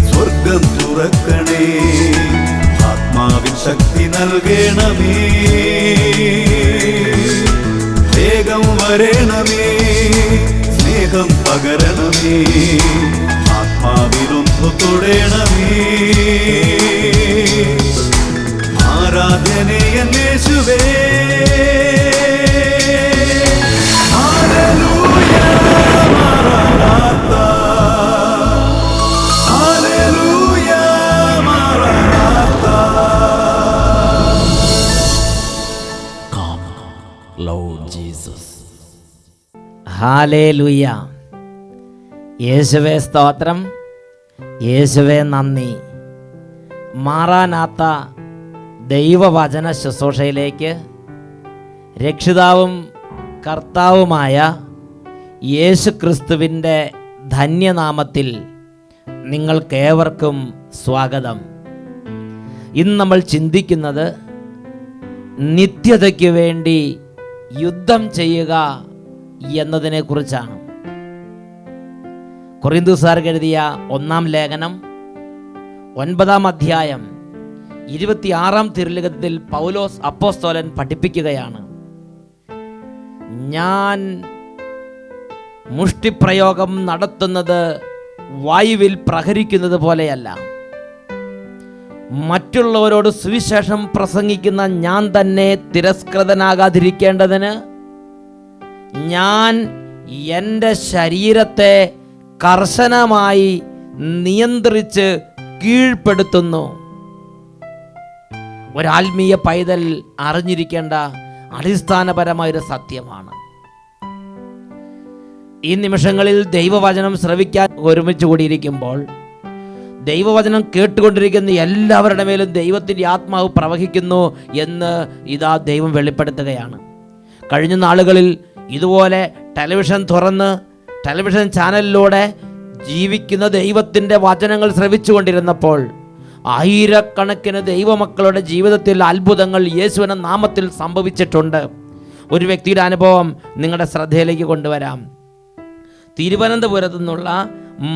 സ്വർഗം തുറക്കണേ. ആത്മാവിൻ ശക്തി നൽകണമേ, വേഗം വരണമേ, സ്നേഹം പകരണമേ, ആത്മാവിലൊന്നു തൊടണമേ. ആരാധനയൻ യേശുവേ, ഹല്ലേലൂയ മാറാനാഥാ, ഹല്ലേലൂയ മാറാനാഥാ. Come, Lord Jesus. ഹല്ലേലൂയ. യേശുവേ സ്തോത്രം, യേശുവേ നന്ദി. മാറാനാത്ത ദൈവവചന ശുശ്രൂഷയിലേക്ക് രക്ഷിതാവും കർത്താവുമായ യേശു ക്രിസ്തുവിൻ്റെ ധന്യനാമത്തിൽ നിങ്ങൾക്കേവർക്കും സ്വാഗതം. ഇന്ന് നമ്മൾ ചിന്തിക്കുന്നത് നിത്യതയ്ക്ക് വേണ്ടി യുദ്ധം ചെയ്യുക എന്നതിനെക്കുറിച്ചാണ്. കൊറിന്തോസ്യർക്ക് എഴുതിയ 1-ാം ലേഖനം 9-ാം അധ്യായം 26-ാം തിരുലിഖിതത്തിൽ പൗലോസ് അപ്പോസ്തലൻ പഠിപ്പിക്കുകയാണ്, ഞാൻ മുഷ്ടിപ്രയോഗം നടത്തുന്നത് വായുവിൽ പ്രഹരിക്കുന്നത് പോലെയല്ല. മറ്റുള്ളവരോട് സുവിശേഷം പ്രസംഗിക്കുന്ന ഞാൻ തന്നെ തിരസ്കൃതനാകാതിരിക്കേണ്ടതിന് ഞാൻ എൻ്റെ ശരീരത്തെ കർശനമായി നിയന്ത്രിച്ച് കീഴ്പ്പെടുത്തുന്നു. ഒരാത്മീയ പൈതൽ അറിഞ്ഞിരിക്കേണ്ട അടിസ്ഥാനപരമായൊരു സത്യമാണ്. ഈ നിമിഷങ്ങളിൽ ദൈവവചനം ശ്രവിക്കാൻ ഒരുമിച്ച് കൂടിയിരിക്കുമ്പോൾ ദൈവവചനം കേട്ടുകൊണ്ടിരിക്കുന്ന എല്ലാവരുടെ മേലും ദൈവത്തിൻ്റെ ആത്മാവ് പ്രവഹിക്കുന്നു എന്ന് ഇതാ ദൈവം വെളിപ്പെടുത്തുകയാണ്. കഴിഞ്ഞ നാളുകളിൽ ഇതുപോലെ ടെലിവിഷൻ തുറന്ന് ടെലിവിഷൻ ചാനലിലൂടെ ജീവിക്കുന്ന ദൈവത്തിൻ്റെ വചനങ്ങൾ ശ്രവിച്ചുകൊണ്ടിരുന്നപ്പോൾ ആയിരക്കണക്കിന് ദൈവമക്കളുടെ ജീവിതത്തിൽ അത്ഭുതങ്ങൾ യേശുവിൻ്റെ നാമത്തിൽ സംഭവിച്ചിട്ടുണ്ട്. ഒരു വ്യക്തിയുടെ അനുഭവം നിങ്ങളുടെ ശ്രദ്ധയിലേക്ക് കൊണ്ടുവരാം. തിരുവനന്തപുരത്തു നിന്നുള്ള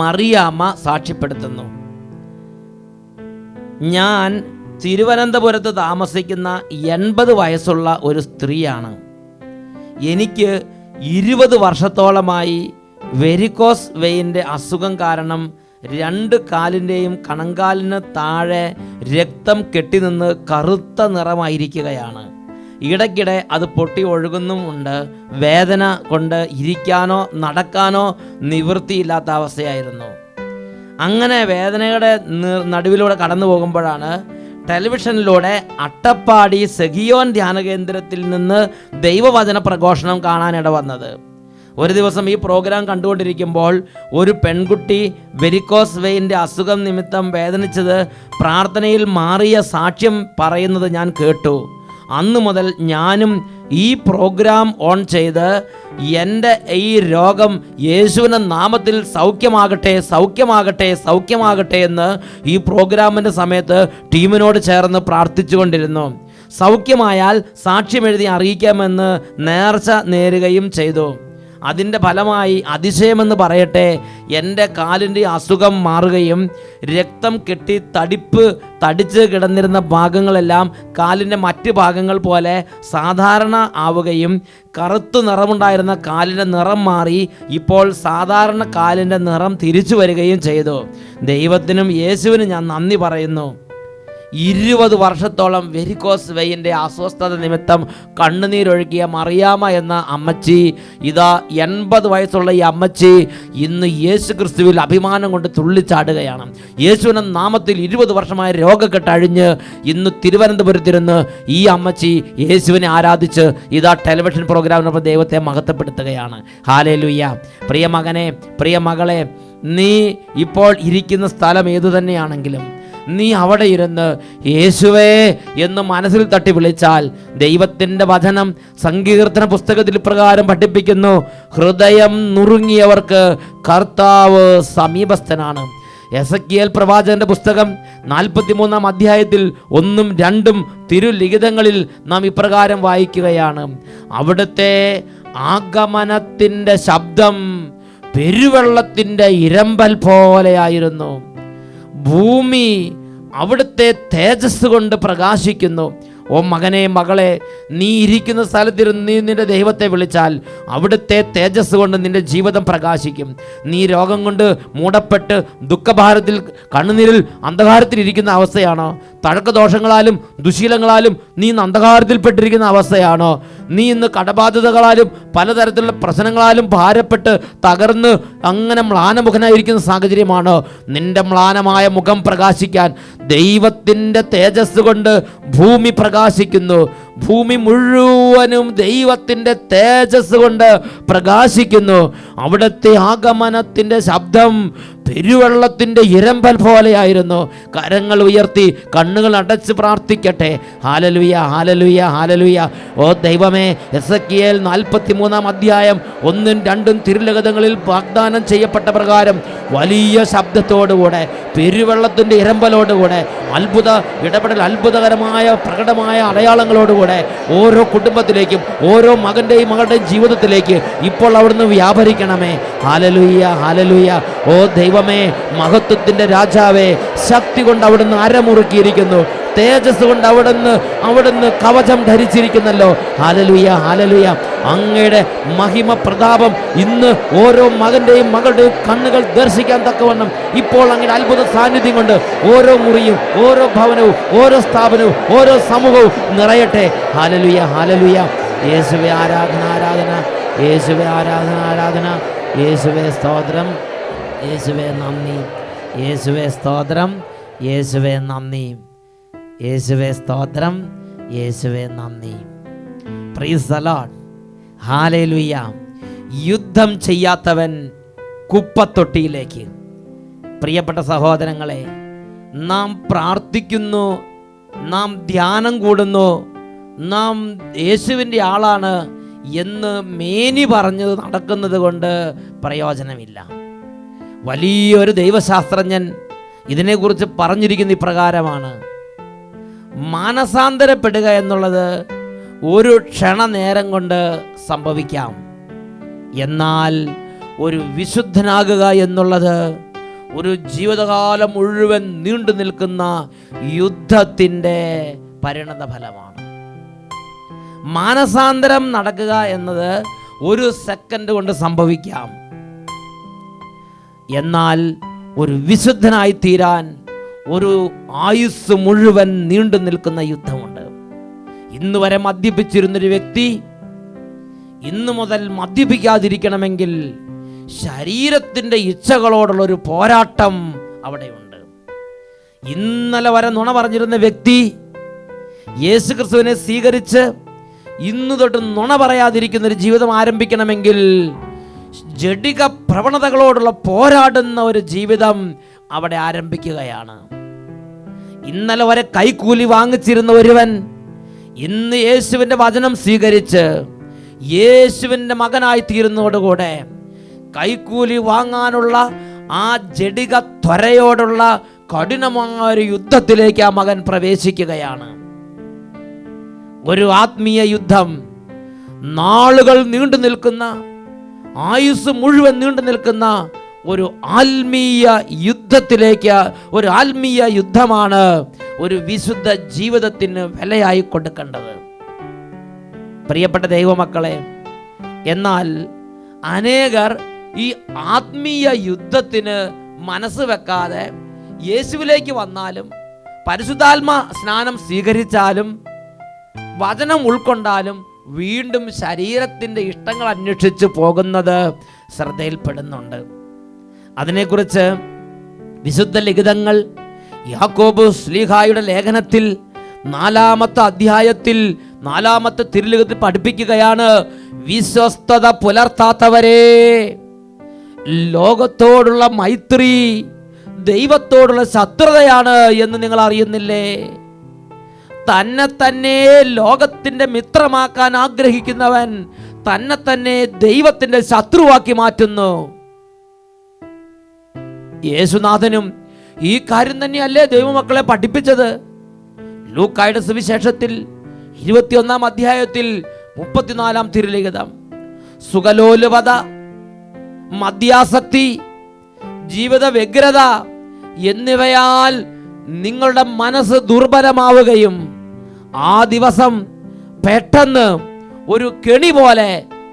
മറിയാമ്മ സാക്ഷ്യപ്പെടുത്തുന്നു, ഞാൻ തിരുവനന്തപുരത്ത് താമസിക്കുന്ന 80 വയസ്സുള്ള ഒരു സ്ത്രീയാണ്. എനിക്ക് 20 വർഷത്തോളമായി വെരിക്കോസ് വെയിൻ്റെ അസുഖം കാരണം 2 കാലിൻ്റെയും കണങ്കാലിന് താഴെ രക്തം കെട്ടിനിന്ന് കറുത്ത നിറമായിരിക്കുകയാണ്. ഇടയ്ക്കിടെ അത് പൊട്ടി ഒഴുകുന്നുമുണ്ട്. വേദന കൊണ്ട് ഇരിക്കാനോ നടക്കാനോ നിവൃത്തിയില്ലാത്ത അവസ്ഥയായിരുന്നു. അങ്ങനെ വേദനയുടെ നടുവിലൂടെ കടന്നു പോകുമ്പോഴാണ് ടെലിവിഷനിലൂടെ അട്ടപ്പാടി സെഗിയോൻ ധ്യാന കേന്ദ്രത്തിൽ നിന്ന് ദൈവവചന പ്രഘോഷണം കാണാനിട വന്നത്. ഒരു ദിവസം ഈ പ്രോഗ്രാം കണ്ടുകൊണ്ടിരിക്കുമ്പോൾ ഒരു പെൺകുട്ടി വെരിക്കോസ് വെയിൻ്റെ അസുഖം നിമിത്തം വേദനിച്ചത് പ്രാർത്ഥനയിൽ മാറിയ സാക്ഷ്യം പറയുന്നത് ഞാൻ കേട്ടു. അന്നു മുതൽ ഞാനും ഈ പ്രോഗ്രാം ഓൺ ചെയ്ത് എൻ്റെ ഈ രോഗം യേശുവിൻ്റെ നാമത്തിൽ സൗഖ്യമാകട്ടെ സൗഖ്യമാകട്ടെ സൗഖ്യമാകട്ടെ എന്ന് ഈ പ്രോഗ്രാമിൻ്റെ സമയത്ത് ടീമിനോട് ചേർന്ന് പ്രാർത്ഥിച്ചുകൊണ്ടിരുന്നു. സൗഖ്യമായാൽ സാക്ഷ്യമെഴുതി അറിയിക്കാമെന്ന് നേർച്ച നേരുകയും ചെയ്തു. അതിൻ്റെ ഫലമായി അതിശയമെന്ന് പറയട്ടെ, എൻ്റെ കാലിൻ്റെ അസുഖം മാറുകയും രക്തം കെട്ടി തടിച്ച് കിടന്നിരുന്ന ഭാഗങ്ങളെല്ലാം കാലിൻ്റെ മറ്റ് ഭാഗങ്ങൾ പോലെ സാധാരണ ആവുകയും കറുത്തു നിറമുണ്ടായിരുന്ന കാലിൻ്റെ നിറം മാറി ഇപ്പോൾ സാധാരണ കാലിൻ്റെ നിറം തിരിച്ചു വരികയും ചെയ്തു. ദൈവത്തിനും യേശുവിനും ഞാൻ നന്ദി പറയുന്നു. 20 വർഷത്തോളം വെരിക്കോസ് വെയിൻ്റെ അസ്വസ്ഥത നിമിത്തം കണ്ണുനീരൊഴുക്കിയ മറിയാമ്മ എന്ന അമ്മച്ചി, ഇതാ 80 വയസ്സുള്ള ഈ അമ്മച്ചി ഇന്ന് യേശു ക്രിസ്തുവിൽ അഭിമാനം കൊണ്ട് തുള്ളിച്ചാടുകയാണ്. യേശുവിൻ്റെ നാമത്തിൽ 20 വർഷമായ രോഗക്കെട്ട് അഴിഞ്ഞ് ഇന്ന് തിരുവനന്തപുരത്തിരുന്ന് ഈ അമ്മച്ചി യേശുവിനെ ആരാധിച്ച് ഇതാ ടെലിവിഷൻ പ്രോഗ്രാമിനൊപ്പം ദൈവത്തെ മഹത്വപ്പെടുത്തുകയാണ്. ഹല്ലേലൂയ. പ്രിയ മകനെ, പ്രിയ മകളെ, നീ ഇപ്പോൾ ഇരിക്കുന്ന സ്ഥലം ഏതു തന്നെയാണെങ്കിലും നീ അവിടെ ഇരുന്ന് യേശുവേ എന്ന് മനസ്സിൽ തട്ടി വിളിച്ചാൽ ദൈവത്തിൻ്റെ വചനം സങ്കീർത്തന പുസ്തകത്തിൽ പ്രകാരം പഠിപ്പിക്കുന്നു, ഹൃദയം നുറുങ്ങിയവർക്ക് കർത്താവ് സമീപസ്ഥനാണ്. എസെക്കിയേൽ പ്രവാചകന്റെ പുസ്തകം 43-ാം അധ്യായത്തിൽ 1ഉം 2ഉം തിരുലിഖിതങ്ങളിൽ നാം ഇപ്രകാരം വായിക്കുകയാണ്, അവിടുത്തെ ആഗമനത്തിൻ്റെ ശബ്ദം പെരുവെള്ളത്തിൻ്റെ ഇരമ്പൽ പോലെയായിരുന്നു. ഭൂമി അവിടുത്തെ തേജസ് കൊണ്ട് പ്രകാശിക്കുന്നു. ഓ മകനെ, മകളെ, നീ ഇരിക്കുന്ന സ്ഥലത്തിരുന്ന് നീ നിന്റെ ദൈവത്തെ വിളിച്ചാൽ അവിടുത്തെ തേജസ് കൊണ്ട് നിന്റെ ജീവിതം പ്രകാശിക്കും. നീ രോഗം കൊണ്ട് മൂടപ്പെട്ട് ദുഃഖഭാരത്തിൽ കണ്ണുനീരിൽ അന്ധകാരത്തിൽ ഇരിക്കുന്ന അവസ്ഥയാണോ? തഴക്കദോഷങ്ങളാലും ദുശീലങ്ങളാലും നീ ഇന്ന് അന്ധകാരത്തിൽപ്പെട്ടിരിക്കുന്ന അവസ്ഥയാണോ? നീ ഇന്ന് കടബാധ്യതകളാലും പലതരത്തിലുള്ള പ്രശ്നങ്ങളാലും ഭാരപ്പെട്ട് തകർന്ന് അങ്ങനെ മ്ലാനമുഖനായിരിക്കുന്ന സാഹചര്യമാണോ? നിന്റെ മ്ലാനമായ മുഖം പ്രകാശിക്കാൻ ദൈവത്തിൻ്റെ തേജസ് കൊണ്ട് ഭൂമി പ്രകാശിക്കുന്നു. ഭൂമി മുഴുവനും ദൈവത്തിൻ്റെ തേജസ് കൊണ്ട് പ്രകാശിക്കുന്നു. അവിടുത്തെ ആഗമനത്തിൻ്റെ ശബ്ദം പെരുവെള്ളത്തിൻ്റെ ഇരമ്പൽ പോലെയായിരുന്നു. കരങ്ങൾ ഉയർത്തി കണ്ണുകൾ അടച്ച് പ്രാർത്ഥിക്കട്ടെ. ഹാലലുയ, ഹാലലുയ, ഹാലലുയ. ഓ ദൈവമേ, എസെക്കിയേൽ 43 അധ്യായം 1-2 തിരുലിഖിതങ്ങളിൽ വാഗ്ദാനം ചെയ്യപ്പെട്ട പ്രകാരം വലിയ ശബ്ദത്തോടുകൂടെ പെരുവെള്ളത്തിൻ്റെ ഇരമ്പലോടുകൂടെ അത്ഭുത ഇടപെടൽ, അത്ഭുതകരമായ പ്രകടമായ അടയാളങ്ങളോടുകൂടെ ഓരോ കുടുംബത്തിലേക്കും ഓരോ മകൻ്റെയും മകളുടെയും ജീവിതത്തിലേക്ക് ഇപ്പോൾ അവിടുന്ന് വ്യാപരിക്കണമേ. ഹാലലുയ, ഹാലലുയ. ഓ ദൈവമേ, മഹത്വത്തിൻ്റെ രാജാവേ, ശക്തി കൊണ്ട് അവിടുന്ന് അരമുറുക്കിയിരിക്കുന്നു. തേജസ് കൊണ്ട് അവിടുന്ന് കവചം ധരിച്ചിരിക്കുന്നല്ലോ. ഹാലലുയ, ഹാലലുയ. അങ്ങയുടെ മഹിമ പ്രതാപം ഇന്ന് ഓരോ മകൻ്റെയും മകളുടെയും കണ്ണുകൾ ദർശിക്കാൻ തക്കവണ്ണം ഇപ്പോൾ അങ്ങയുടെ അത്ഭുത സാന്നിധ്യം കൊണ്ട് ഓരോ മുറിയും ഓരോ ഭവനവും ഓരോ സ്ഥാപനവും ഓരോ സമൂഹവും നിറയട്ടെ. ഹാലലുയ, ഹാലലുയ. യേശുവേ ആരാധന, ആരാധന. യേശുവേ ആരാധന, ആരാധന. യേശുവേ സ്തോത്രം, യേശുവേ നന്ദി. യേശുവേ സ്തോത്രം, യേശുവേ നന്ദി. യേശുവേ സ്തോത്രം, യേശുവേ നന്ദി. Praise the Lord. ഹല്ലേലൂയ. യുദ്ധം ചെയ്യാത്തവൻ കുപ്പത്തൊട്ടിയിലേക്ക്. പ്രിയപ്പെട്ട സഹോദരങ്ങളെ, നാം പ്രാർത്ഥിക്കുന്നു, നാം ധ്യാനം കൂടുന്നു, നാം യേശുവിൻ്റെ ആളാണ് എന്ന് മേനി പറഞ്ഞത് നടക്കുന്നത് കൊണ്ട് പ്രയോജനമില്ല. വലിയൊരു ദൈവശാസ്ത്രജ്ഞൻ ഇതിനെക്കുറിച്ച് പറഞ്ഞിരിക്കുന്ന ഇപ്രകാരമാണ്: മാനസാന്തരപ്പെടുക എന്നുള്ളത് ഒരു ക്ഷണനേരം കൊണ്ട് സംഭവിക്കാം, എന്നാൽ ഒരു വിശുദ്ധനാകുക എന്നുള്ളത് ഒരു ജീവിതകാലം മുഴുവൻ നീണ്ടു നിൽക്കുന്ന യുദ്ധത്തിൻ്റെ പരിണത ഫലമാണ്. മാനസാന്തരം നടക്കുക എന്നത് ഒരു സെക്കൻഡ് കൊണ്ട് സംഭവിക്കാം, എന്നാൽ ഒരു വിശുദ്ധനായി തീരാൻ ഒരു ആയുസ് മുഴുവൻ നീണ്ടു നിൽക്കുന്ന യുദ്ധമുണ്ട്. ഇന്ന് വരെ മദ്യപിച്ചിരുന്നൊരു വ്യക്തി ഇന്നു മുതൽ മദ്യപിക്കാതിരിക്കണമെങ്കിൽ ശരീരത്തിൻ്റെ ഇച്ഛകളോടുള്ളൊരു പോരാട്ടം അവിടെയുണ്ട്. ഇന്നലെ വരെ നുണ പറഞ്ഞിരുന്ന വ്യക്തി യേശു ക്രിസ്തുവിനെ സ്വീകരിച്ച് ഇന്നു തൊട്ട് നുണ പറയാതിരിക്കുന്നൊരു ജീവിതം ആരംഭിക്കണമെങ്കിൽ ജഡിക പ്രവണതകളോടുള്ള പോരാടുന്ന ഒരു ജീവിതം അവിടെ ആരംഭിക്കുകയാണ്. ഇന്നലെ വരെ കൈക്കൂലി വാങ്ങിച്ചിരുന്ന ഒരുവൻ ഇന്ന് യേശുവിൻ്റെ വചനം സ്വീകരിച്ച് യേശുവിൻ്റെ മകനായി തീരുന്നതോടുകൂടെ കൈക്കൂലി വാങ്ങാനുള്ള ആ ജഡിക ത്വരയോടുള്ള കഠിനമായ ഒരു യുദ്ധത്തിലേക്ക് ആ മകൻ പ്രവേശിക്കുകയാണ്. ഒരു ആത്മീയ യുദ്ധം, നാളുകൾ നീണ്ടു നിൽക്കുന്ന, ആയുസ് മുഴുവൻ നീണ്ടു നിൽക്കുന്ന ഒരു ആത്മീയ യുദ്ധത്തിലേക്ക്, ഒരു ആത്മീയ യുദ്ധമാണ് ഒരു വിശുദ്ധ ജീവിതത്തിന് വിലയായി കൊടുക്കേണ്ടത്. പ്രിയപ്പെട്ട ദൈവമക്കളെ, എന്നാൽ അനേകർ ഈ ആത്മീയ യുദ്ധത്തിന് മനസ്സ് വെക്കാതെ യേശുവിലേക്ക് വന്നാലും പരിശുദ്ധാത്മ സ്നാനം സ്വീകരിച്ചാലും വചനം ഉൾക്കൊണ്ടാലും വീണ്ടും ശരീരത്തിൻ്റെ ഇഷ്ടങ്ങൾ അന്വേഷിച്ച് പോകുന്നത് ശ്രദ്ധയിൽപ്പെടുന്നുണ്ട്. അതിനെക്കുറിച്ച് വിശുദ്ധ ലിഖിതങ്ങൾ യാക്കോബ് ശ്ലീഹായുടെ ലേഖനത്തിൽ 4-ാമത്തെ അധ്യായത്തിൽ 4-ാമത്തെ തിരുലിഖിതത്തിൽ പഠിപ്പിക്കുകയാണ്: വിശ്വസ്തത പുലർത്താത്തവരെ, ലോകത്തോടുള്ള മൈത്രി ദൈവത്തോടുള്ള ശത്രുതയാണ് എന്ന് നിങ്ങൾ അറിയുന്നില്ലേ? തന്നെ തന്നെ ലോകത്തിൻ്റെ മിത്രമാക്കാൻ ആഗ്രഹിക്കുന്നവൻ തന്നെ തന്നെ ദൈവത്തിൻ്റെ ശത്രുവാക്കി മാറ്റുന്നു. യേശുനാഥനും ഈ കാര്യം തന്നെയല്ലേ ദൈവമക്കളെ പഠിപ്പിച്ചത്? ലൂക്കായുടെ സുവിശേഷത്തിൽ 21-ാം അധ്യായത്തിൽ 34-ാം തിരുലിഖിതം, സുഖലോലുപത, മദ്യാസക്തി, ജീവിത വ്യഗ്രത എന്നിവയാൽ നിങ്ങളുടെ മനസ്സ് ദുർബലമാവുകയും ആ ദിവസം പെട്ടെന്ന് ഒരു കെണി പോലെ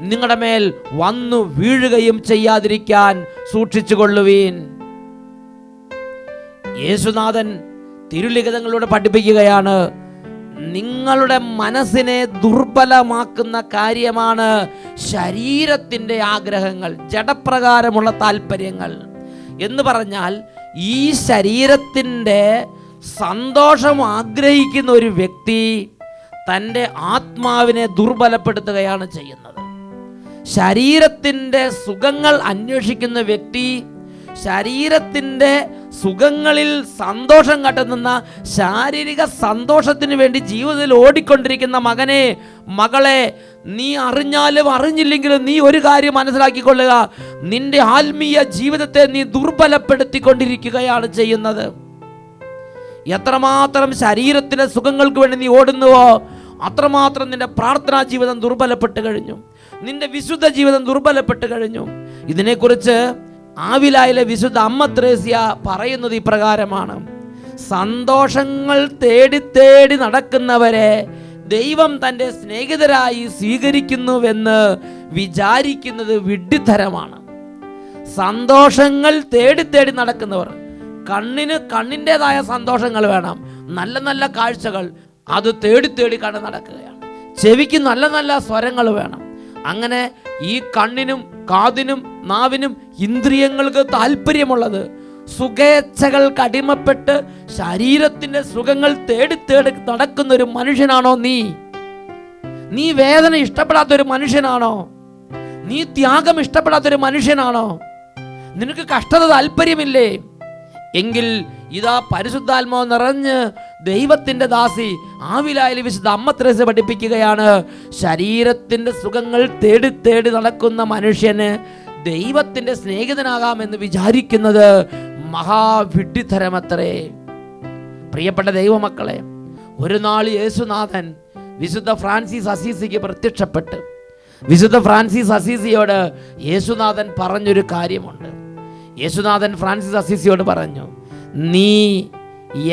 നിങ്ങളുടെ മേൽ വന്നു വീഴുകയും ചെയ്യാതിരിക്കാൻ സൂക്ഷിച്ചുകൊള്ളുവീൻ. യേശുനാഥൻ തിരുലിഖിതങ്ങളിലൂടെ പഠിപ്പിക്കുകയാണ്, നിങ്ങളുടെ മനസ്സിനെ ദുർബലമാക്കുന്ന കാര്യമാണ് ശരീരത്തിൻ്റെ ആഗ്രഹങ്ങൾ, ജഡപ്രകാരമുള്ള താല്പര്യങ്ങൾ. എന്ന് പറഞ്ഞാൽ ഈ ശരീരത്തിൻ്റെ സന്തോഷം ആഗ്രഹിക്കുന്ന ഒരു വ്യക്തി തൻ്റെ ആത്മാവിനെ ദുർബലപ്പെടുത്തുകയാണ് ചെയ്യുന്നത്. ശരീരത്തിൻ്റെ സുഖങ്ങൾ അന്വേഷിക്കുന്ന വ്യക്തി, ശരീരത്തിൻ്റെ സുഖങ്ങളിൽ സന്തോഷം കണ്ടെത്തുന്ന, ശാരീരിക സന്തോഷത്തിന് വേണ്ടി ജീവിതത്തിൽ ഓടിക്കൊണ്ടിരിക്കുന്ന മകനെ, മകളെ, നീ അറിഞ്ഞാലും അറിഞ്ഞില്ലെങ്കിലും നീ ഒരു കാര്യം മനസ്സിലാക്കിക്കൊള്ളുക, നിന്റെ ആത്മീയ ജീവിതത്തെ നീ ദുർബലപ്പെടുത്തിക്കൊണ്ടിരിക്കുകയാണ് ചെയ്യുന്നത്. എത്രമാത്രം ശരീരത്തിലെ സുഖങ്ങൾക്ക് വേണ്ടി നീ ഓടുന്നുവോ അത്രമാത്രം നിന്റെ പ്രാർത്ഥനാ ജീവിതം ദുർബലപ്പെട്ട് കഴിഞ്ഞു, നിന്റെ വിശുദ്ധ ജീവിതം ദുർബലപ്പെട്ട് കഴിഞ്ഞു. ഇതിനെക്കുറിച്ച് ആവിലായിലെ വിശുദ്ധ അമ്മ ത്രേസ്യ പറയുന്നത് ഇപ്രകാരമാണ്: സന്തോഷങ്ങൾ തേടി തേടി നടക്കുന്നവരെ ദൈവം തൻ്റെ സ്നേഹിതരായി സ്വീകരിക്കുന്നുവെന്ന് വിചാരിക്കുന്നത് വിഡ്ഢിത്തരമാണ്. സന്തോഷങ്ങൾ തേടി തേടി നടക്കുന്നവർ, കണ്ണിൻ്റെതായ സന്തോഷങ്ങൾ വേണം, നല്ല നല്ല കാഴ്ചകൾ, അത് തേടി തേടി കണ്ട് നടക്കുകയാണ്. ചെവിക്ക് നല്ല നല്ല സ്വരങ്ങൾ വേണം. അങ്ങനെ ഈ കണ്ണിനും കാതിനും നാവിനും ഇന്ദ്രിയങ്ങൾക്ക് താല്പര്യമുള്ളത്, സുഖേച്ഛകൾക്ക് അടിമപ്പെട്ട് ശരീരത്തിൻ്റെ സുഖങ്ങൾ തേടി തേടി നടക്കുന്ന ഒരു മനുഷ്യനാണോ നീ? നീ വേദന ഇഷ്ടപ്പെടാത്തൊരു മനുഷ്യനാണോ? നീ ത്യാഗം ഇഷ്ടപ്പെടാത്തൊരു മനുഷ്യനാണോ? നിനക്ക് കഷ്ടത താല്പര്യമില്ലേ? എങ്കിൽ ഇതാ പരിശുദ്ധാത്മാവ് നിറഞ്ഞ് ദൈവത്തിൻ്റെ ദാസി ആവിലായിലെ വിശുദ്ധ അമ്മ ത്രേസ്യ പഠിപ്പിക്കുകയാണ്, ശരീരത്തിൻ്റെ സുഖങ്ങൾ തേടി തേടി നടക്കുന്ന മനുഷ്യന് ദൈവത്തിൻ്റെ സ്നേഹിതനാകാമെന്ന് വിചാരിക്കുന്നത് മഹാവിഡ്ഢിത്തരമത്രേ. പ്രിയപ്പെട്ട ദൈവമക്കളെ, ഒരു നാൾ യേശുനാഥൻ വിശുദ്ധ ഫ്രാൻസിസ് അസീസിക്ക് പ്രത്യക്ഷപ്പെട്ട് വിശുദ്ധ ഫ്രാൻസിസ് അസീസിയോട് യേശുനാഥൻ പറഞ്ഞൊരു കാര്യമുണ്ട്. യേശുനാഥൻ ഫ്രാൻസിസ് അസീസിയോട് പറഞ്ഞു, നീ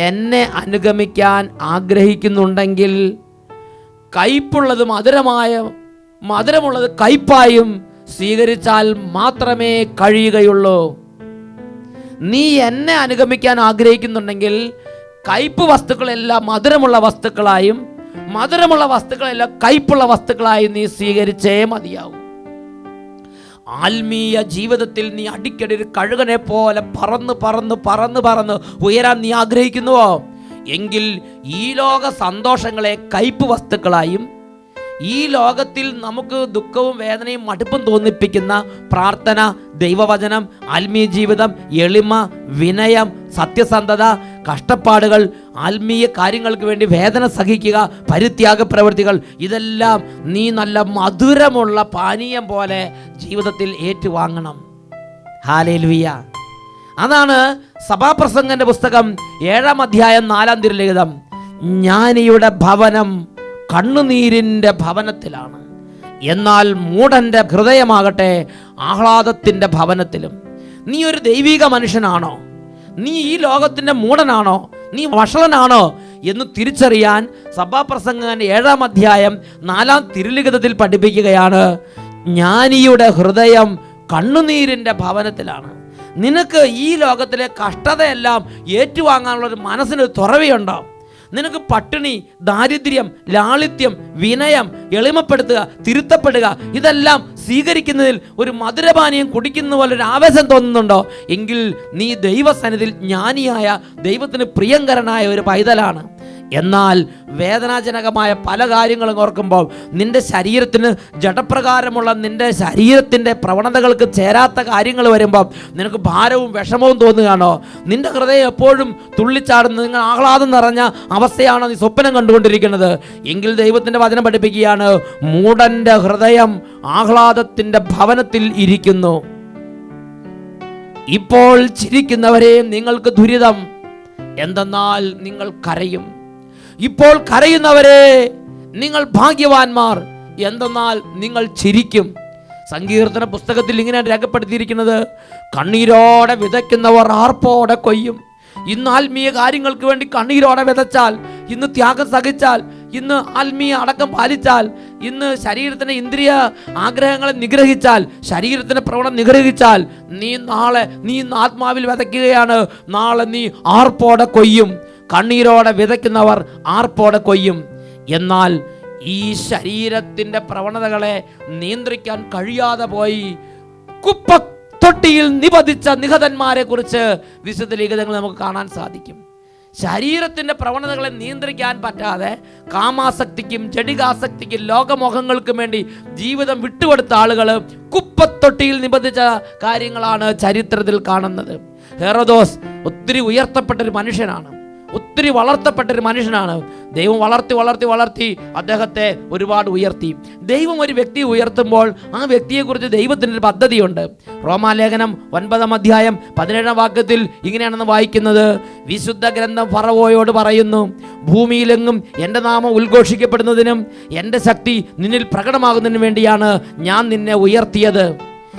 എന്നെ അനുഗമിക്കാൻ ആഗ്രഹിക്കുന്നുണ്ടെങ്കിൽ കയ്പുള്ളത് മധുരമുള്ളത് കയ്പായും സ്വീകരിച്ചാൽ മാത്രമേ കഴിയുകയുള്ളൂ. നീ എന്നെ അനുഗമിക്കാൻ ആഗ്രഹിക്കുന്നുണ്ടെങ്കിൽ കയ്പ് വസ്തുക്കളെല്ലാം മധുരമുള്ള വസ്തുക്കളായും മധുരമുള്ള വസ്തുക്കളെല്ലാം കയ്പുള്ള വസ്തുക്കളായും നീ സ്വീകരിച്ചേ മതിയാവും. ആത്മീയ ജീവിതത്തിൽ നീ അടിക്കടി ഒരു കഴുകനെ പോലെ പറന്ന് പറന്ന് പറന്ന് പറന്ന് ഉയരാൻ നീ ആഗ്രഹിക്കുന്നുവോ? എങ്കിൽ ഈ ലോക സന്തോഷങ്ങളെ കയ്പ് വസ്തുക്കളായും ഈ ലോകത്തിൽ നമുക്ക് ദുഃഖവും വേദനയും മടുപ്പും തോന്നിപ്പിക്കുന്ന പ്രാർത്ഥന, ദൈവവചനം, ആത്മീയ ജീവിതം, എളിമ, വിനയം, സത്യസന്ധത, കഷ്ടപ്പാടുകൾ, ആത്മീയ കാര്യങ്ങൾക്ക് വേണ്ടി വേദന സഹിക്കുക, പരിത്യാഗ പ്രവൃത്തികൾ, ഇതെല്ലാം നീ നല്ല മധുരമുള്ള പാനീയം പോലെ ജീവിതത്തിൽ ഏറ്റുവാങ്ങണം. ഹല്ലേലൂയ. അതാണ് സഭാപ്രസംഗന്റെ പുസ്തകം 7-ാം അധ്യായം 4-ാം തിരുലിഖിതം. ജ്ഞാനിയുടെ ഭവനം കണ്ണുനീരിൻ്റെ ഭവനത്തിലാണ്, എന്നാൽ മൂഢന്റെ ഹൃദയമാകട്ടെ ആഹ്ലാദത്തിൻ്റെ ഭവനത്തിലും. നീ ഒരു ദൈവിക മനുഷ്യനാണോ? നീ ഈ ലോകത്തിൻ്റെ മൂഢനാണോ? നീ വഷളനാണോ എന്ന് തിരിച്ചറിയാൻ സഭാപ്രസംഗൻ 7-ാം അധ്യായം 4-ാം തിരുലിഖിതത്തിൽ പഠിപ്പിക്കുകയാണ്, ജ്ഞാനിയുടെ ഹൃദയം കണ്ണുനീരിൻ്റെ ഭവനത്തിലാണ്. നിനക്ക് ഈ ലോകത്തിലെ കഷ്ടതയെല്ലാം ഏറ്റുവാങ്ങാനുള്ളൊരു മനസ്സിന് തുറവിയുണ്ടോ? നിനക്ക് പട്ടിണി, ദാരിദ്ര്യം, ലാളിത്യം, വിനയം, എളിമപ്പെടുത്തുക, തിരുത്തപ്പെടുക, ഇതെല്ലാം സ്വീകരിക്കുന്നതിൽ ഒരു മധുരപാനീയം കുടിക്കുന്ന പോലെ ഒരു ആവേശം തോന്നുന്നുണ്ടോ? എങ്കിൽ നീ ദൈവസന്നിധിയിൽ ജ്ഞാനിയായ, ദൈവത്തിന് പ്രിയങ്കരനായ ഒരു പൈതലാണ്. എന്നാൽ വേദനാജനകമായ പല കാര്യങ്ങളും ഓർക്കുമ്പോൾ, നിന്റെ ശരീരത്തിന് ജഡപ്രകാരമുള്ള നിന്റെ ശരീരത്തിൻ്റെ പ്രവണതകൾക്ക് ചേരാത്ത കാര്യങ്ങൾ വരുമ്പോൾ നിനക്ക് ഭാരവും വിഷമവും തോന്നുകയാണോ? നിന്റെ ഹൃദയം എപ്പോഴും തുള്ളിച്ചാടുന്ന, നിങ്ങൾ ആഹ്ലാദം നിറഞ്ഞ അവസ്ഥയാണോ നീ സ്വപ്നം കണ്ടുകൊണ്ടിരിക്കുന്നത്? എങ്കിൽ ദൈവത്തിൻ്റെ വചനം പഠിപ്പിക്കുകയാണ്, മൂഢന്റെ ഹൃദയം ആഹ്ലാദത്തിൻ്റെ ഭവനത്തിൽ ഇരിക്കുന്നു. ഇപ്പോൾ ചിരിക്കുന്നവരെ നിങ്ങൾക്ക് ദുരിതം, എന്തെന്നാൽ നിങ്ങൾ കരയും. ഇപ്പോൾ കരയുന്നവരെ നിങ്ങൾ ഭാഗ്യവാന്മാർ, എന്തെന്നാൽ നിങ്ങൾ ചിരിക്കും. സങ്കീർത്തന പുസ്തകത്തിൽ ഇങ്ങനെ രേഖപ്പെടുത്തിയിരിക്കുന്നത്, കണ്ണീരോടെ വിതയ്ക്കുന്നവർ ആർപ്പോടെ കൊയ്യും, ഇന്ന് ആത്മീയ കാര്യങ്ങൾക്ക് വേണ്ടി കണ്ണീരോടെ വിതച്ചാൽ, ഇന്ന് ത്യാഗം സഹിച്ചാൽ, ഇന്ന് ആത്മീയ അടക്കം പാലിച്ചാൽ, ഇന്ന് ശരീരത്തിന്റെ ഇന്ദ്രിയ ആഗ്രഹങ്ങളെ നിഗ്രഹിച്ചാൽ, ശരീരത്തിന്റെ പ്രവണത നിഗ്രഹിച്ചാൽ, നീ ഇന്ന് ആത്മാവിൽ വിതയ്ക്കുകയാണ്. നാളെ നീ ആർപ്പോടെ കൊയ്യും. കണ്ണീരോടെ വിതയ്ക്കുന്നവർ ആർപ്പോടെ കൊയ്യും. എന്നാൽ ഈ ശരീരത്തിന്റെ പ്രവണതകളെ നിയന്ത്രിക്കാൻ കഴിയാതെ പോയി കുപ്പത്തൊട്ടിയിൽ നിപതിച്ച നിഹതന്മാരെ കുറിച്ച് വിശുദ്ധ ലിഖിതങ്ങൾ നമുക്ക് കാണാൻ സാധിക്കും. ശരീരത്തിന്റെ പ്രവണതകളെ നിയന്ത്രിക്കാൻ പറ്റാതെ കാമാസക്തിക്കും ജഡികാസക്തിക്കും ലോകമോഹങ്ങൾക്കും വേണ്ടി ജീവിതം വിട്ടുകൊടുത്ത ആളുകൾ കുപ്പത്തൊട്ടിയിൽ നിബന്ധിച്ച കാര്യങ്ങളാണ് ചരിത്രത്തിൽ കാണുന്നത്. ഹെറോദോസ് ഒത്തിരി ഉയർത്തപ്പെട്ടൊരു മനുഷ്യനാണ്, ഒത്തിരി വളർത്തപ്പെട്ടൊരു മനുഷ്യനാണ്. ദൈവം വളർത്തി അദ്ദേഹത്തെ ഒരുപാട് ഉയർത്തി. ദൈവം ഒരു വ്യക്തിയെ ഉയർത്തുമ്പോൾ ആ വ്യക്തിയെക്കുറിച്ച് ദൈവത്തിൻ്റെ ഒരു പദ്ധതിയുണ്ട്. റോമാലേഖനം 9-ാം അധ്യായം 17-ാം വാക്യത്തിൽ ഇങ്ങനെയാണെന്ന് വായിക്കുന്നത്: വിശുദ്ധ ഗ്രന്ഥം ഫറവോയോട് പറയുന്നു, ഭൂമിയിലെങ്ങും എൻ്റെ നാമം ഉദ്ഘോഷിക്കപ്പെടുന്നതിനും എൻ്റെ ശക്തി നിന്നിൽ പ്രകടമാകുന്നതിനും വേണ്ടിയാണ് ഞാൻ നിന്നെ ഉയർത്തിയത്.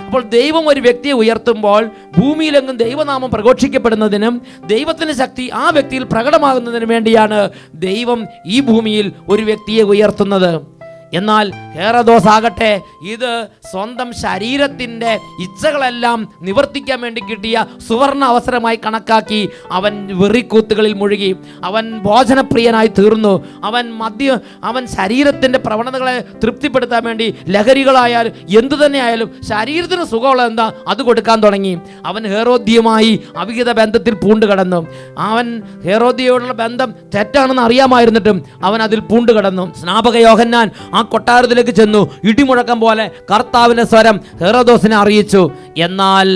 അപ്പോൾ ദൈവം ഒരു വ്യക്തിയെ ഉയർത്തുമ്പോൾ ഭൂമിയിലെങ്ങും ദൈവനാമം പ്രഘോഷിക്കപ്പെടുന്നതിനും ദൈവത്തിൻ്റെ ശക്തി ആ വ്യക്തിയിൽ പ്രകടമാകുന്നതിനും വേണ്ടിയാണ് ദൈവം ഈ ഭൂമിയിൽ ഒരു വ്യക്തിയെ ഉയർത്തുന്നത്. എന്നാൽ ഹെറോദോസ് ആകട്ടെ ഇത് സ്വന്തം ശരീരത്തിൻ്റെ ഇച്ഛകളെല്ലാം നിവർത്തിക്കാൻ വേണ്ടി കിട്ടിയ സുവർണ അവസരമായി കണക്കാക്കി അവൻ വെറിക്കൂത്തുകളിൽ മുഴുകി. അവൻ ഭോജനപ്രിയനായി തീർന്നു. അവൻ ശരീരത്തിൻ്റെ പ്രവണതകളെ തൃപ്തിപ്പെടുത്താൻ വേണ്ടി ലഹരികളായാലും എന്തു തന്നെ ആയാലും ശരീരത്തിന് സുഖമുള്ള എന്താ അത് കൊടുക്കാൻ തുടങ്ങി. അവൻ ഹെറോദ്യയുമായി അവിഹിത ബന്ധത്തിൽ പൂണ്ടുകിടന്നു. അവൻ ഹെറോദ്യയോടുള്ള ബന്ധം തെറ്റാണെന്ന് അറിയാമായിരുന്നിട്ടും അവൻ അതിൽ പൂണ്ടുകിടന്നു. സ്നാപക യോഹന്നാൻ ആ കൊട്ടാരത്തിലേക്ക് ചെന്നു. ഇടിമുഴക്കം പോലെ കർത്താവിന്റെ സ്വരം ഹെറോദോസിനെ അറിയിച്ചു. എന്നാൽ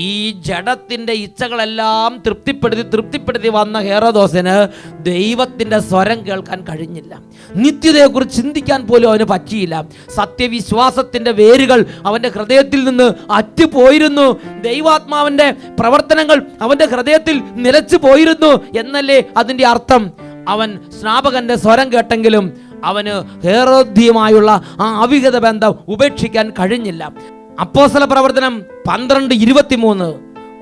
ഈ ജഡത്തിന്റെ ഇച്ഛകളെല്ലാം തൃപ്തിപ്പെടുത്തി വന്ന ഹെറോദോസിന് ദൈവത്തിന്റെ സ്വരം കേൾക്കാൻ കഴിഞ്ഞില്ല. നിത്യതയെക്കുറിച്ച് ചിന്തിക്കാൻ പോലും അവന് പറ്റിയില്ല. സത്യവിശ്വാസത്തിന്റെ വേരുകൾ അവന്റെ ഹൃദയത്തിൽ നിന്ന് അറ്റുപോയിരുന്നു. ദൈവാത്മാവിന്റെ പ്രവർത്തനങ്ങൾ അവന്റെ ഹൃദയത്തിൽ നിലച്ചു പോയിരുന്നു എന്നല്ലേ അതിന്റെ അർത്ഥം. അവൻ സ്നാപകന്റെ സ്വരം കേട്ടെങ്കിലും അവന് ഹെറോദ്യയുമായുള്ള ആ അവിഹിത ബന്ധം ഉപേക്ഷിക്കാൻ കഴിഞ്ഞില്ല. അപ്പോസ്തല പ്രവർത്തനം 12:23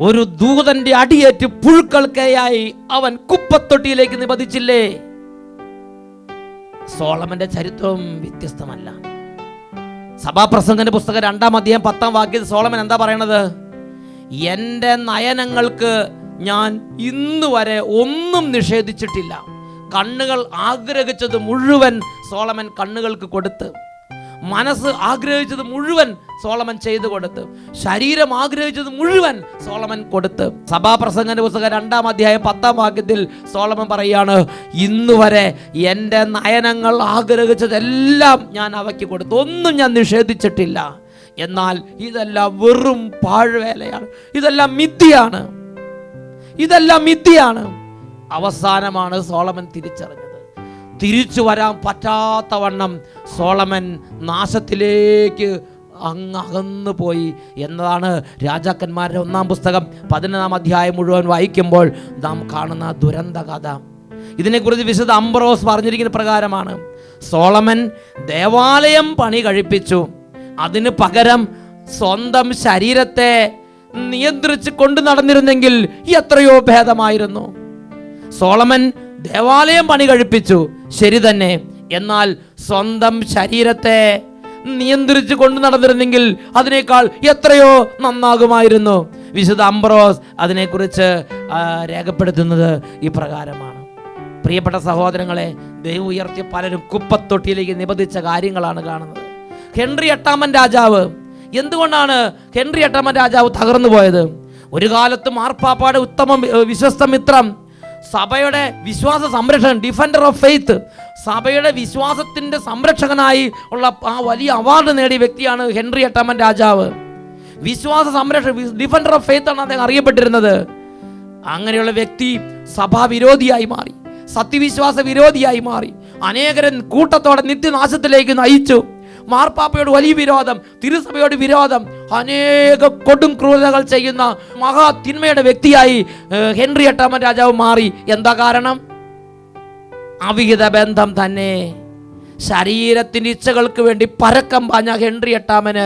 ഒരു ദൂതന്റെ അടിയേറ്റ് പുഴുക്കൾക്കായി അവൻ കുപ്പത്തൊട്ടിയിലേക്ക് നിപതിച്ചില്ലേ. സോളമന്റെ ചരിത്രവും വ്യത്യസ്തമല്ല. സഭാപ്രസംഗന്റെ പുസ്തകം 2-ാം അധ്യായം 10-ാം വാക്യത്തിൽ സോളമൻ എന്താ പറയണത്? എൻ്റെ നയനങ്ങൾക്ക് ഞാൻ ഇന്നുവരെ ഒന്നും നിഷേധിച്ചിട്ടില്ല. കണ്ണുകൾ ആഗ്രഹിച്ചത് മുഴുവൻ സോളമൻ കണ്ണുകൾക്ക് കൊടുത്ത്, മനസ്സ് ആഗ്രഹിച്ചത് മുഴുവൻ സോളമൻ ചെയ്തു കൊടുത്ത്, ശരീരം ആഗ്രഹിച്ചത് മുഴുവൻ സോളമൻ കൊടുത്ത്. സഭാപ്രസംഗന്റെ പുസ്തകം 2-ാം അധ്യായം 10-ാം വാക്യത്തിൽ സോളമൻ പറയാണ്, ഇന്നുവരെ എൻ്റെ നയനങ്ങൾ ആഗ്രഹിച്ചതെല്ലാം ഞാൻ അവയ്ക്ക് കൊടുത്തു, ഒന്നും ഞാൻ നിഷേധിച്ചിട്ടില്ല. എന്നാൽ ഇതെല്ലാം വെറും പാഴ്വേലയാണ്, ഇതെല്ലാം മിഥ്യയാണ്. അവസാനമാണ് സോളമൻ തിരിച്ചറിഞ്ഞത്. തിരിച്ചു വരാൻ പറ്റാത്തവണ്ണം സോളമൻ നാശത്തിലേക്ക് അകന്നു പോയി എന്നതാണ് രാജാക്കന്മാരുടെ 1-ാം പുസ്തകം 11-ാം അധ്യായം മുഴുവൻ വായിക്കുമ്പോൾ നാം കാണുന്ന ദുരന്ത കഥ. ഇതിനെക്കുറിച്ച് വിശുദ്ധ അംബ്രോസ് പറഞ്ഞിരിക്കുന്ന പ്രകാരമാണ്: സോളമൻ ദേവാലയം പണി കഴിപ്പിച്ചു, അതിന് പകരം സ്വന്തം ശരീരത്തെ നിയന്ത്രിച്ച് കൊണ്ടു നടന്നിരുന്നെങ്കിൽ എത്രയോ ഭേദമായിരുന്നു. സോളമൻ ദേവാലയം പണി കഴിപ്പിച്ചു, ശരി തന്നെ. എന്നാൽ സ്വന്തം ശരീരത്തെ നിയന്ത്രിച്ച് കൊണ്ടു നടന്നിരുന്നെങ്കിൽ അതിനേക്കാൾ എത്രയോ നന്നാകുമായിരുന്നു. വിശുദ്ധ അംബ്രോസ് അതിനെക്കുറിച്ച് രേഖപ്പെടുത്തുന്നത് ഇപ്രകാരമാണ്. പ്രിയപ്പെട്ട സഹോദരങ്ങളെ, ദൈവം ഉയർത്തിയ പലരും കുപ്പത്തൊട്ടിയിലേക്ക് നിബന്ധിച്ച കാര്യങ്ങളാണ് കാണുന്നത്. ഹെൻറി 8-ാമൻ രാജാവ്, എന്തുകൊണ്ടാണ് ഹെൻറി 8-ാമൻ രാജാവ് തകർന്നു പോയത്? ഒരു കാലത്ത് മാർപ്പാപ്പായുടെ ഉത്തമ വിശ്വസ്ത മിത്രം, സഭയുടെ വിശ്വാസ സംരക്ഷകൻ, ഡിഫൻഡർ ഓഫ് ഫെയ്ത്ത്, സഭയുടെ വിശ്വാസത്തിന്റെ സംരക്ഷകനായി ഉള്ള ആ വലിയ അവാർഡ് നേടിയ വ്യക്തിയാണ് ഹെൻറി 8-ാമൻ രാജാവ്. വിശ്വാസ സംരക്ഷകൻ, ഡിഫൻഡർ ഓഫ് ഫെയ്ത്ത് ആണ് അദ്ദേഹം അറിയപ്പെട്ടിരുന്നത്. അങ്ങനെയുള്ള വ്യക്തി സഭാ വിരോധിയായി മാറി, സത്യവിശ്വാസ വിരോധിയായി മാറി, അനേകരെ കൂട്ടത്തോടെ നിത്യനാശത്തിലേക്ക് നയിച്ചു. മാർപ്പാപ്പയോട് വലിയ വിരോധം, തിരുസഭയോട് വിരോധം, അനേക കൊടും ക്രൂരതകൾ ചെയ്യുന്ന മഹാ തിന്മയുടെ വ്യക്തിയായി ഹെൻറി 8-ാമൻ രാജാവ് മാറി. എന്താ കാരണം? അവിഹിത ബന്ധം തന്നെ. ശരീരത്തിന്റെ ഇച്ഛകൾക്ക് വേണ്ടി പരക്കം പാഞ്ഞ ഹെൻറി 8-ാമന്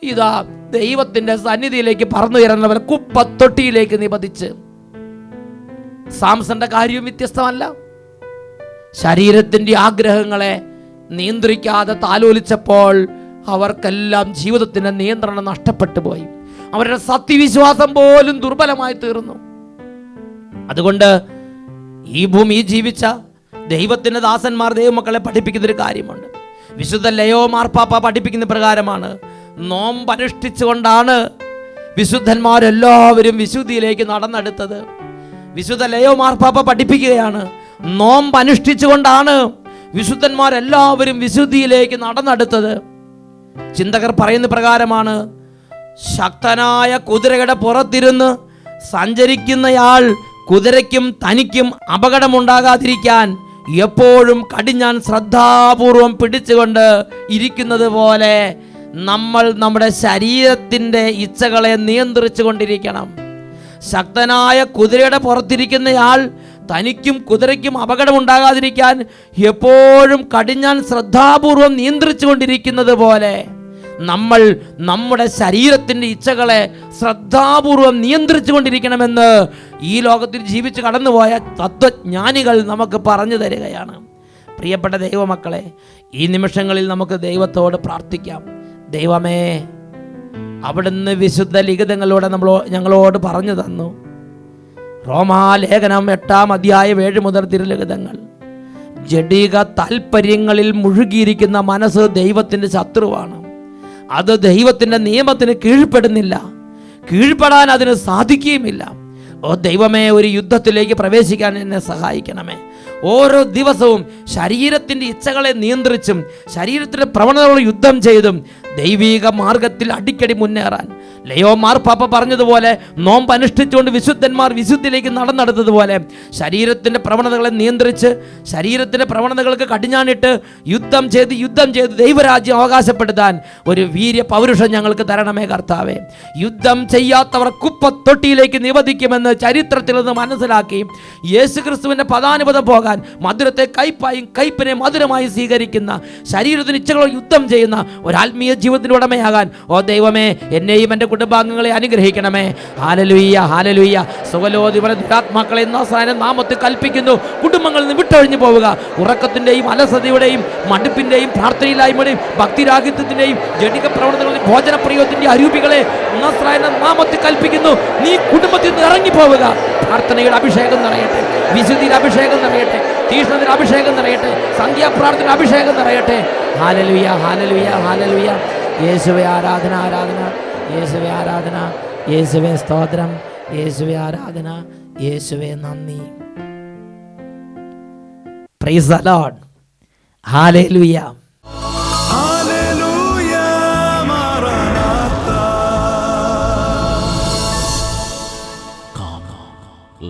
ഇതാ ദൈവത്തിന്റെ സന്നിധിയിലേക്ക് പറന്നുയരുന്നവൻ കുപ്പത്തൊട്ടിയിലേക്ക് നിപതിച്ച്. സാംസന്റെ കാര്യവും വ്യത്യസ്തമല്ല. ശരീരത്തിൻ്റെ ആഗ്രഹങ്ങളെ നിയന്ത്രിക്കാതെ താലോലിച്ചപ്പോൾ അവർക്കെല്ലാം ജീവിതത്തിൻ്റെ നിയന്ത്രണം നഷ്ടപ്പെട്ടു പോയി. അവരുടെ സത്യവിശ്വാസം പോലും ദുർബലമായി തീർന്നു. അതുകൊണ്ട് ഈ ഭൂമി ജീവിച്ച ദൈവത്തിൻ്റെ ദാസന്മാർ ദൈവമക്കളെ പഠിപ്പിക്കുന്നൊരു കാര്യമുണ്ട്. വിശുദ്ധ ലയോ മാർപ്പാപ്പ പഠിപ്പിക്കുന്ന പ്രകാരമാണ്, നോമ്പ് അനുഷ്ഠിച്ചുകൊണ്ടാണ് വിശുദ്ധന്മാരെല്ലാവരും വിശുദ്ധിയിലേക്ക് നടന്നെടുത്തത്. വിശുദ്ധ ലയോ മാർപ്പാപ്പ പഠിപ്പിക്കുകയാണ്, നോമ്പ് അനുഷ്ഠിച്ചുകൊണ്ടാണ് വിശുദ്ധന്മാരെല്ലാവരും വിശുദ്ധിയിലേക്ക് നടന്നെടുത്തത്. ചിന്തകർ പറയുന്ന പ്രകാരമാണ്, ശക്തനായ കുതിരയുടെ പുറത്തിരുന്ന് സഞ്ചരിക്കുന്നയാൾ കുതിരയ്ക്കും തനിക്കും അപകടമുണ്ടാകാതിരിക്കാൻ എപ്പോഴും കടിഞ്ഞാൻ ശ്രദ്ധാപൂർവം പിടിച്ചുകൊണ്ട് ഇരിക്കുന്നത് പോലെ നമ്മൾ നമ്മുടെ ശരീരത്തിൻ്റെ ഇച്ഛകളെ നിയന്ത്രിച്ചു കൊണ്ടിരിക്കണം. ശക്തനായ കുതിരയുടെ പുറത്തിരിക്കുന്നയാൾ തനിക്കും കുതിരയ്ക്കും അപകടമുണ്ടാകാതിരിക്കാൻ എപ്പോഴും കടിഞ്ഞാൻ ശ്രദ്ധാപൂർവം നിയന്ത്രിച്ചു കൊണ്ടിരിക്കുന്നത് പോലെ നമ്മൾ നമ്മുടെ ശരീരത്തിൻ്റെ ഇച്ഛകളെ ശ്രദ്ധാപൂർവം നിയന്ത്രിച്ചു കൊണ്ടിരിക്കണമെന്ന് ഈ ലോകത്തിൽ ജീവിച്ച് കടന്നുപോയ തത്വജ്ഞാനികൾ നമുക്ക് പറഞ്ഞു തരികയാണ്. പ്രിയപ്പെട്ട ദൈവമക്കളെ, ഈ നിമിഷങ്ങളിൽ നമുക്ക് ദൈവത്തോട് പ്രാർത്ഥിക്കാം. ദൈവമേ, അവിടുന്ന് വിശുദ്ധ ലിഖിതങ്ങളിലൂടെ ഞങ്ങളോട് പറഞ്ഞു തന്നു. റോമാലേഖനം 8-ാം അധ്യായം 7 മുതൽ തിരുലിഖിതങ്ങൾ. ജഡിക താൽപ്പര്യങ്ങളിൽ മുഴുകിയിരിക്കുന്ന മനസ്സ് ദൈവത്തിൻ്റെ ശത്രുവാണ്. അത് ദൈവത്തിൻ്റെ നിയമത്തിന് കീഴ്പ്പെടുന്നില്ല, കീഴ്പ്പെടാൻ അതിന് സാധിക്കുകയുമില്ല. ഓ ദൈവമേ, ഒരു യുദ്ധത്തിലേക്ക് പ്രവേശിക്കാൻ എന്നെ സഹായിക്കണമേ. ഓരോ ദിവസവും ശരീരത്തിൻ്റെ ഇച്ഛകളെ നിയന്ത്രിച്ചും ശരീരത്തിൻ്റെ പ്രവണതകളോട് യുദ്ധം ചെയ്തും ദൈവീക മാർഗത്തിൽ അടിക്കടി മുന്നേറാൻ ലയോ മാർപ്പാപ്പ പറഞ്ഞതുപോലെ, നോമ്പ് അനുഷ്ഠിച്ചുകൊണ്ട് വിശുദ്ധന്മാർ വിശുദ്ധിയിലേക്ക് നടന്നെടുത്തതുപോലെ ശരീരത്തിൻ്റെ പ്രവണതകളെ നിയന്ത്രിച്ച് ശരീരത്തിൻ്റെ പ്രവണതകൾക്ക് കടിഞ്ഞാണിട്ട് യുദ്ധം ചെയ്ത് ദൈവരാജ്യം അവകാശപ്പെടുത്താൻ ഒരു വീര്യ പൗരുഷം ഞങ്ങൾക്ക് തരണമേ കർത്താവേ. യുദ്ധം ചെയ്യാത്തവർ കുപ്പത്തൊട്ടിയിലേക്ക് നിവധിക്കുമെന്ന് ചരിത്രത്തിൽ നിന്ന് മനസ്സിലാക്കി യേശുക്രിസ്തുവിൻ്റെ പദാനുപദം പോകാൻ മധുരത്തെ കയ്പായും കയ്പിനെ മധുരമായി സ്വീകരിക്കുന്ന ശരീരത്തിന് ഇച്ഛകളോ യുദ്ധം ചെയ്യുന്ന ഒരു ആത്മീയ ജീവിതത്തിന് ഉടമയാകാൻ ഓ ദൈവമേ, എന്നെയും എൻ്റെ കുടുംബാംഗങ്ങളെ അനുഗ്രഹിക്കണമേ. Hallelujah, hallelujah. സുഖലോദിപര ദുരാത്മാക്കളെ നാമത്തിൽ കൽപ്പിക്കുന്നു, കുടുംബങ്ങളിൽ നിന്ന് വിട്ടൊഴിഞ്ഞു പോവുക. ഉറക്കത്തിൻ്റെയും അലസതയുടെയും മടുപ്പിൻ്റെയും പ്രാർത്ഥനയില്ലായ്മയുടെയും ഭക്തിരാഹിത്യത്തിൻ്റെയും ജഡിക പ്രവണതകളുടെയും ഭോജനപ്രിയത്തിൻ്റെ അരൂപികളെ നാമത്തിൽ കൽപ്പിക്കുന്നു, നീ കുടുംബത്തിൽ നിന്ന് ഇറങ്ങിപ്പോവുക. പ്രാർത്ഥനയുടെ അഭിഷേകം നിറയട്ടെ, വിശുദ്ധിയുടെ അഭിഷേകം നിറയട്ടെ, തീഷ്ണതയുടെ അഭിഷേകം നിറയട്ടെ, സന്ധ്യാപ്രാർത്ഥന അഭിഷേകം നിറയട്ടെ. ഹല്ലേലൂയ, ഹല്ലേലൂയ, ഹല്ലേലൂയ. യേശുവേ ആരാധന, ആരാധന. യേശുവേ ആരാധന, യേശുവേ സ്തോത്രം, യേശുവേ ആരാധന, യേശുവേ നന്ദി. Praise the Lord. ഹല്ലേലൂയ. ഹല്ലേലൂയ, മാറാനാത്ത. Come,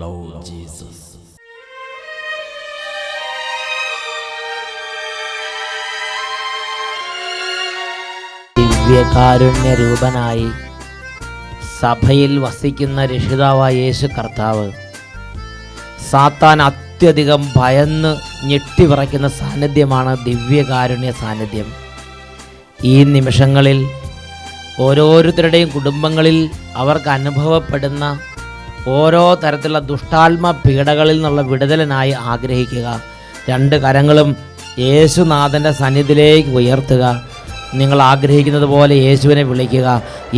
Lord Jesus. ദിവ്യകാരുണ്യ രൂപനായി സഭയിൽ വസിക്കുന്ന രക്ഷിതാവായ യേശു കർത്താവ് സാത്താൻ അത്യധികം ഭയന്ന് ഞെട്ടിവിറയ്ക്കുന്ന സാന്നിധ്യമാണ് ദിവ്യകാരുണ്യ സാന്നിധ്യം. ഈ നിമിഷങ്ങളിൽ ഓരോരുത്തരുടെയും കുടുംബങ്ങളിൽ അവർക്ക് അനുഭവപ്പെടുന്ന ഓരോ തരത്തിലുള്ള ദുഷ്ടാത്മ പീഡകളിൽ നിന്നുള്ള വിടുതലിനായി ആഗ്രഹിക്കുക. 2 കരങ്ങളും യേശുനാഥൻ്റെ സന്നിധിയിലേക്ക് ഉയർത്തുക. നിങ്ങൾ ആഗ്രഹിക്കുന്നത് പോലെ യേശുവിനെ വിളിക്കുക.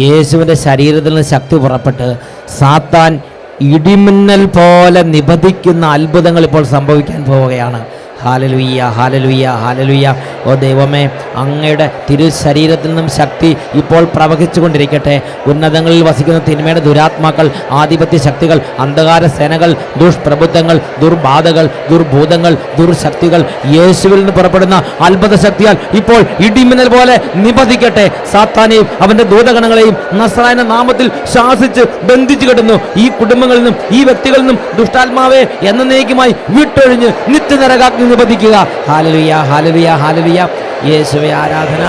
യേശുവിൻ്റെ ശരീരത്തിൽ നിന്ന് ശക്തി പുറപ്പെട്ട് സാത്താൻ ഇടിമിന്നൽ പോലെ നിബന്ധിക്കുന്ന അത്ഭുതങ്ങൾ ഇപ്പോൾ സംഭവിക്കാൻ പോവുകയാണ്. ഹല്ലേലൂയ, ഹല്ലേലൂയ, ഹല്ലേലൂയ. ഓ ദൈവമേ, അങ്ങയുടെ തിരുശരീരത്തിൽ നിന്നും ശക്തി ഇപ്പോൾ പ്രവഹിച്ചു കൊണ്ടിരിക്കട്ടെ. ഉന്നതങ്ങളിൽ വസിക്കുന്ന തിന്മയുടെ ദുരാത്മാക്കൾ, ആധിപത്യ ശക്തികൾ, അന്ധകാര സേനകൾ, ദുഷ്പ്രഭുത്വങ്ങൾ, ദുർബാധകൾ, ദുർഭൂതങ്ങൾ, ദുർശക്തികൾ യേശുവിൽ നിന്ന് പുറപ്പെടുന്ന അത്ഭുത ശക്തിയാൽ ഇപ്പോൾ ഇടിമിന്നൽ പോലെ നിബന്ധിക്കട്ടെ. സാത്താനെയും അവൻ്റെ ദൂതഗണങ്ങളെയും നസ്രായന നാമത്തിൽ ശാസിച്ച് ബന്ധിച്ചു കെട്ടുന്നു. ഈ കുടുംബങ്ങളിൽ നിന്നും ഈ വ്യക്തികളിൽ നിന്നും ദുഷ്ടാത്മാവെ എന്നേക്കുമായി വിട്ടൊഴിഞ്ഞ് നിത്യനരകാഗ്നി നിബന്ധിക്കുക. ഹല്ലേലൂയ, ഹല്ലേലൂയ, ഹല്ലേലൂയ. യേശുവേ ആരാധന,